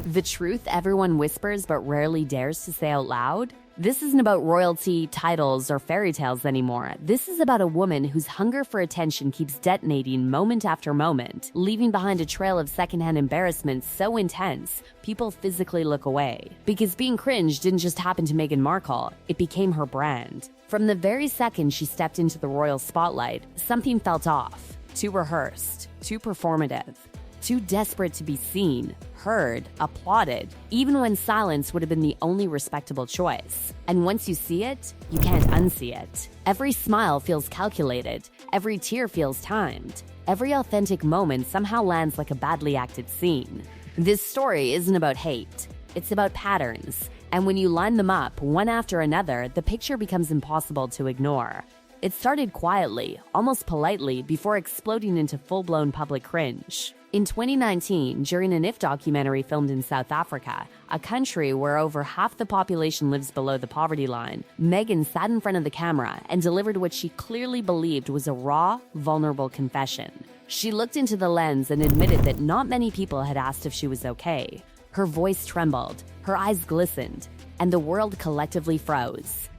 The truth everyone whispers but rarely dares to say out loud? This isn't about royalty, titles, or fairy tales anymore. This is about a woman whose hunger for attention keeps detonating moment after moment, leaving behind a trail of secondhand embarrassment so intense, people physically look away. Because being cringe didn't just happen to Meghan Markle, it became her brand. From the very second she stepped into the royal spotlight, something felt off. Too rehearsed, too performative, too desperate to be seen, heard, applauded, even when silence would have been the only respectable choice. And once you see it, you can't unsee it. Every smile feels calculated, every tear feels timed, every authentic moment somehow lands like a badly acted scene. This story isn't about hate, it's about patterns, and when you line them up one after another, the picture becomes impossible to ignore. It started quietly, almost politely, before exploding into full-blown public cringe. In 2019, during an IF documentary filmed in South Africa, a country where over half the population lives below the poverty line, Meghan sat in front of the camera and delivered what she clearly believed was a raw, vulnerable confession. She looked into the lens and admitted that not many people had asked if she was okay. Her voice trembled, her eyes glistened, and the world collectively froze.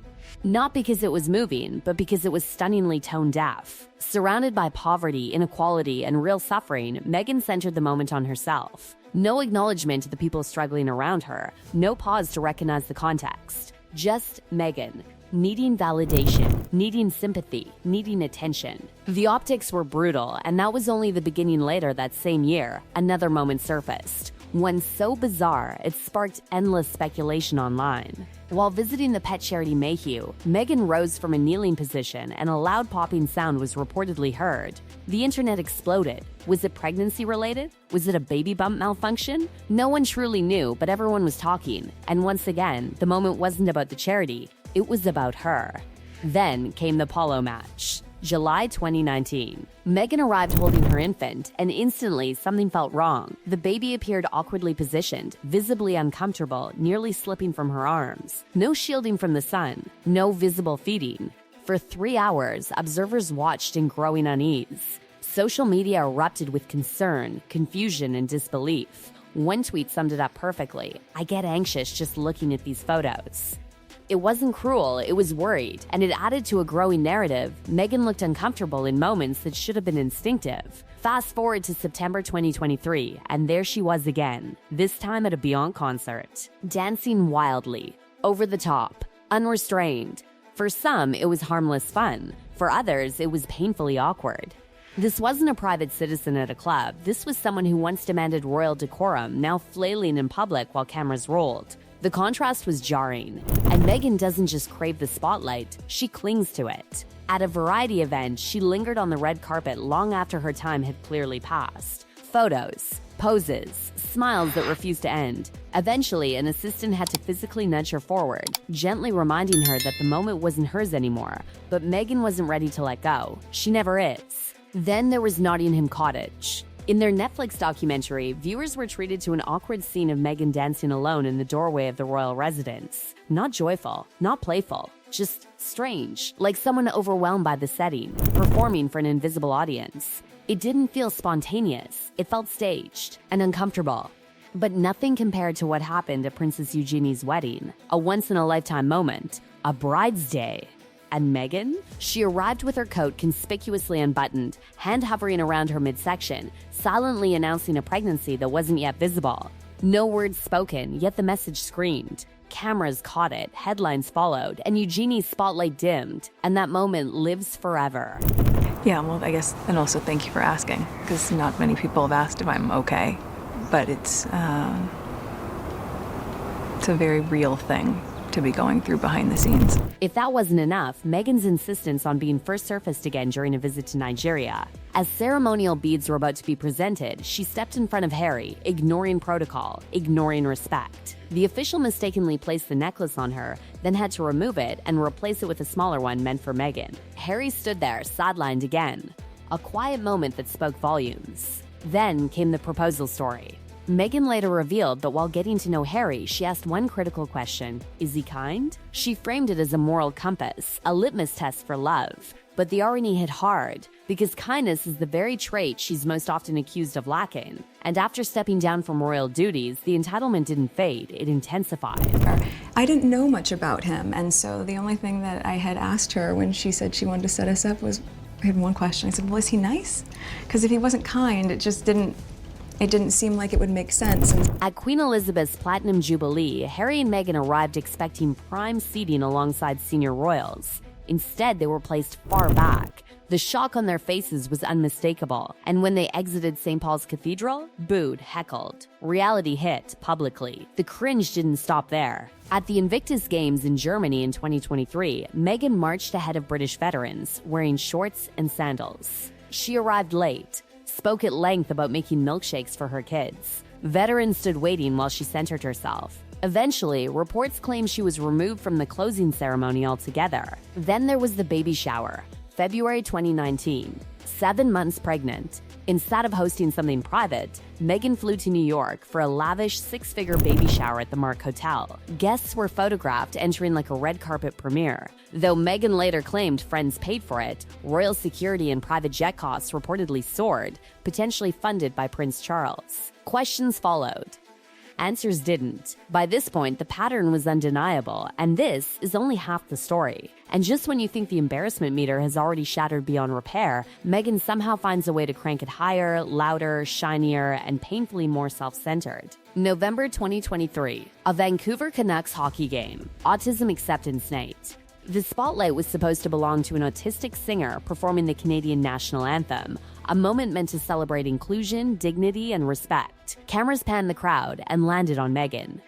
Not because it was moving, but because it was stunningly tone-deaf. Surrounded by poverty, inequality, and real suffering, Meghan centered the moment on herself. No acknowledgement to the people struggling around her, no pause to recognize the context. Just Meghan, needing validation, needing sympathy, needing attention. The optics were brutal, and that was only the beginning. Later that same year, another moment surfaced. One so bizarre, it sparked endless speculation online. While visiting the pet charity Mayhew, Meghan rose from a kneeling position and a loud popping sound was reportedly heard. The internet exploded. Was it pregnancy-related? Was it a baby bump malfunction? No one truly knew, but everyone was talking. And once again, the moment wasn't about the charity, it was about her. Then came the polo match. July 2019. Meghan arrived holding her infant, and instantly something felt wrong. The baby appeared awkwardly positioned, visibly uncomfortable, nearly slipping from her arms. No shielding from the sun, no visible feeding. For 3 hours, observers watched in growing unease. Social media erupted with concern, confusion, and disbelief. One tweet summed it up perfectly: "I get anxious just looking at these photos." It wasn't cruel, it was worried, and it added to a growing narrative. Meghan looked uncomfortable in moments that should have been instinctive. Fast forward to September 2023, and there she was again, this time at a Beyond concert. Dancing wildly, over the top, unrestrained. For some, it was harmless fun. For others, it was painfully awkward. This wasn't a private citizen at a club. This was someone who once demanded royal decorum, now flailing in public while cameras rolled. The contrast was jarring, and Meghan doesn't just crave the spotlight, she clings to it. At a variety event, she lingered on the red carpet long after her time had clearly passed. Photos, poses, smiles that refused to end. Eventually, an assistant had to physically nudge her forward, gently reminding her that the moment wasn't hers anymore. But Meghan wasn't ready to let go. She never is. Then there was Nottingham Cottage. In their Netflix documentary, viewers were treated to an awkward scene of Meghan dancing alone in the doorway of the royal residence. Not joyful, not playful, just strange, like someone overwhelmed by the setting, performing for an invisible audience. It didn't feel spontaneous, it felt staged and uncomfortable. But nothing compared to what happened at Princess Eugenie's wedding, a once-in-a-lifetime moment, a bride's day. And Meghan? She arrived with her coat conspicuously unbuttoned, hand hovering around her midsection, silently announcing a pregnancy that wasn't yet visible. No words spoken, yet the message screamed. Cameras caught it, headlines followed, and Eugenie's spotlight dimmed. And that moment lives forever. Yeah, well, I guess, and also thank you for asking, because not many people have asked if I'm okay. But it's a very real thing to be going through behind the scenes. If that wasn't enough, Meghan's insistence on being first surfaced again during a visit to Nigeria. As ceremonial beads were about to be presented, she stepped in front of Harry, ignoring protocol, ignoring respect. The official mistakenly placed the necklace on her, then had to remove it and replace it with a smaller one meant for Meghan. Harry stood there, sidelined again. A quiet moment that spoke volumes. Then came the proposal story. Meghan later revealed that while getting to know Harry, she asked one critical question: is he kind? She framed it as a moral compass, a litmus test for love. But the irony hit hard, because kindness is the very trait she's most often accused of lacking. And after stepping down from royal duties, the entitlement didn't fade, it intensified. I didn't know much about him, and so the only thing that I had asked her when she said she wanted to set us up was, I had one question. I said, well, is he nice? Because if he wasn't kind, it didn't seem like it would make sense. At Queen Elizabeth's Platinum Jubilee, Harry and Meghan arrived expecting prime seating alongside senior royals. Instead, they were placed far back. The shock on their faces was unmistakable, and when they exited St. Paul's Cathedral, booed, heckled. Reality hit publicly. The cringe didn't stop there. At the Invictus Games in Germany in 2023, Meghan marched ahead of British veterans, wearing shorts and sandals. She arrived late, spoke at length about making milkshakes for her kids. Veterans stood waiting while she centered herself. Eventually, reports claim she was removed from the closing ceremony altogether. Then there was the baby shower, February 2019. 7 months pregnant. Instead of hosting something private, Meghan flew to New York for a lavish 6-figure baby shower at the Mark Hotel. Guests were photographed entering like a red carpet premiere. Though Meghan later claimed friends paid for it, royal security and private jet costs reportedly soared, potentially funded by Prince Charles. Questions followed. Answers didn't. By this point, the pattern was undeniable, and this is only half the story. And just when you think the embarrassment meter has already shattered beyond repair, Meghan somehow finds a way to crank it higher, louder, shinier, and painfully more self-centered. November 2023, a Vancouver Canucks hockey game. Autism Acceptance Night. The spotlight was supposed to belong to an autistic singer performing the Canadian national anthem, a moment meant to celebrate inclusion, dignity, and respect. Cameras panned the crowd and landed on Meghan.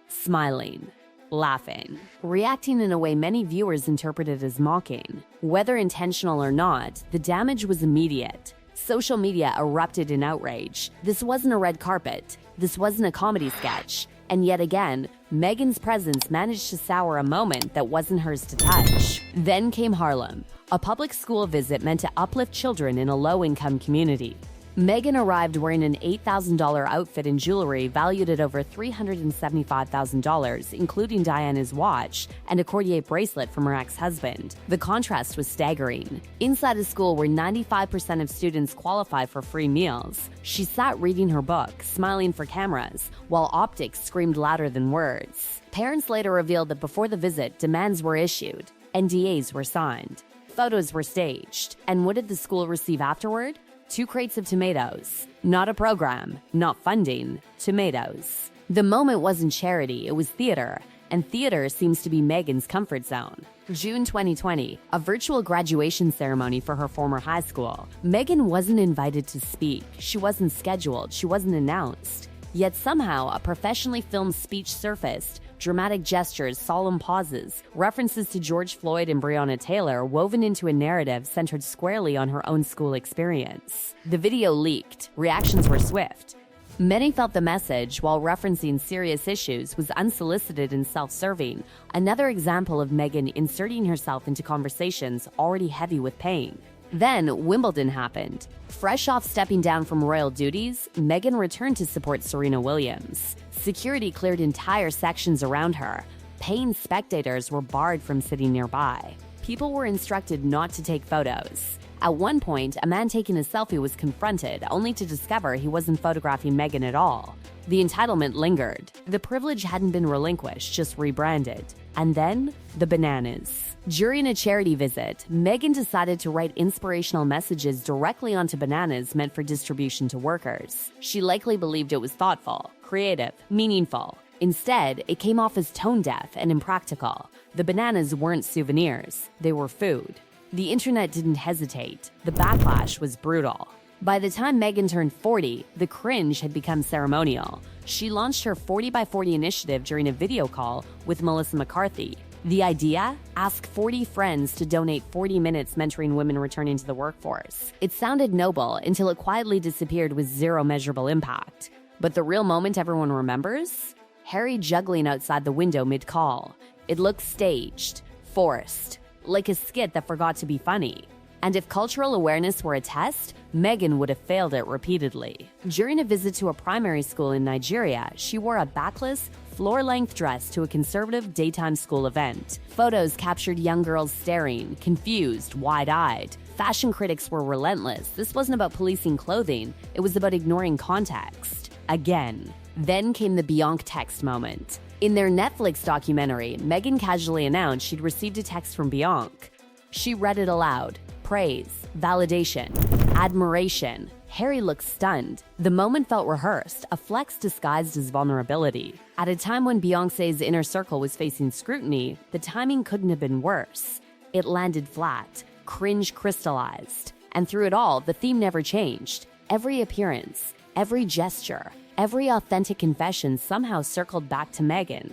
Smiling, laughing, reacting in a way many viewers interpreted as mocking. Whether intentional or not, the damage was immediate. Social media erupted in outrage. This wasn't a red carpet. This wasn't a comedy sketch. And yet again, Meghan's presence managed to sour a moment that wasn't hers to touch. Then came Harlem, a public school visit meant to uplift children in a low-income community. Meghan arrived wearing an $8,000 outfit and jewelry valued at over $375,000, including Diana's watch and a Cartier bracelet from her ex-husband. The contrast was staggering. Inside a school where 95% of students qualify for free meals, she sat reading her book, smiling for cameras, while optics screamed louder than words. Parents later revealed that before the visit, demands were issued, NDAs were signed, photos were staged, and what did the school receive afterward? 2 crates of tomatoes. Not a program, not funding, tomatoes. The moment wasn't charity, it was theater, and theater seems to be Meghan's comfort zone. June 2020, a virtual graduation ceremony for her former high school. Meghan wasn't invited to speak, she wasn't scheduled, she wasn't announced. Yet somehow, a professionally filmed speech surfaced, dramatic gestures, solemn pauses, references to George Floyd and Breonna Taylor woven into a narrative centered squarely on her own school experience. The video leaked. Reactions were swift. Many felt the message, while referencing serious issues, was unsolicited and self-serving, another example of Meghan inserting herself into conversations already heavy with pain. Then, Wimbledon happened. Fresh off stepping down from royal duties, Meghan returned to support Serena Williams. Security cleared entire sections around her. Paying spectators were barred from sitting nearby. People were instructed not to take photos. At one point, a man taking a selfie was confronted, only to discover he wasn't photographing Meghan at all. The entitlement lingered. The privilege hadn't been relinquished, just rebranded. And then, the bananas. During a charity visit, Meghan decided to write inspirational messages directly onto bananas meant for distribution to workers. She likely believed it was thoughtful, creative, meaningful. Instead, it came off as tone-deaf and impractical. The bananas weren't souvenirs, they were food. The internet didn't hesitate. The backlash was brutal. By the time Meghan turned 40, the cringe had become ceremonial. She launched her 40 by 40 initiative during a video call with Melissa McCarthy. The idea? Ask 40 friends to donate 40 minutes mentoring women returning to the workforce. It sounded noble until it quietly disappeared with zero measurable impact. But the real moment everyone remembers? Harry juggling outside the window mid-call. It looked staged, forced, like a skit that forgot to be funny. And if cultural awareness were a test, Meghan would have failed it repeatedly. During a visit to a primary school in Nigeria, she wore a backless, floor-length dress to a conservative daytime school event. Photos captured young girls staring, confused, wide-eyed. Fashion critics were relentless. This wasn't about policing clothing, it was about ignoring context. Again. Then came the Bianca text moment. In their Netflix documentary, Meghan casually announced she'd received a text from Bianca. She read it aloud. Praise, validation, admiration. Harry looked stunned. The moment felt rehearsed, a flex disguised as vulnerability. At a time when Beyoncé's inner circle was facing scrutiny, the timing couldn't have been worse. It landed flat, cringe crystallized. And through it all, the theme never changed. Every appearance, every gesture, every authentic confession somehow circled back to Meghan.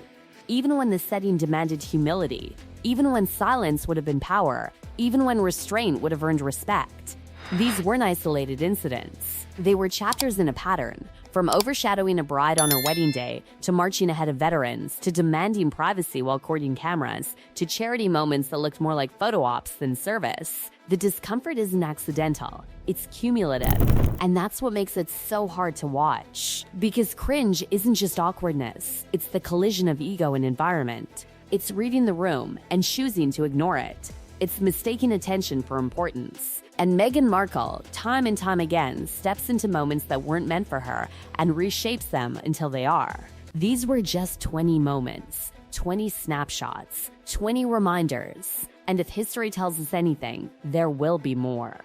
Even when the setting demanded humility, even when silence would have been power, even when restraint would have earned respect. These weren't isolated incidents. They were chapters in a pattern, from overshadowing a bride on her wedding day, to marching ahead of veterans, to demanding privacy while courting cameras, to charity moments that looked more like photo ops than service. The discomfort isn't accidental, it's cumulative. And that's what makes it so hard to watch. Because cringe isn't just awkwardness, it's the collision of ego and environment. It's reading the room and choosing to ignore it. It's mistaking attention for importance. And Meghan Markle, time and time again, steps into moments that weren't meant for her and reshapes them until they are. These were just 20 moments, 20 snapshots, 20 reminders. And if history tells us anything, there will be more.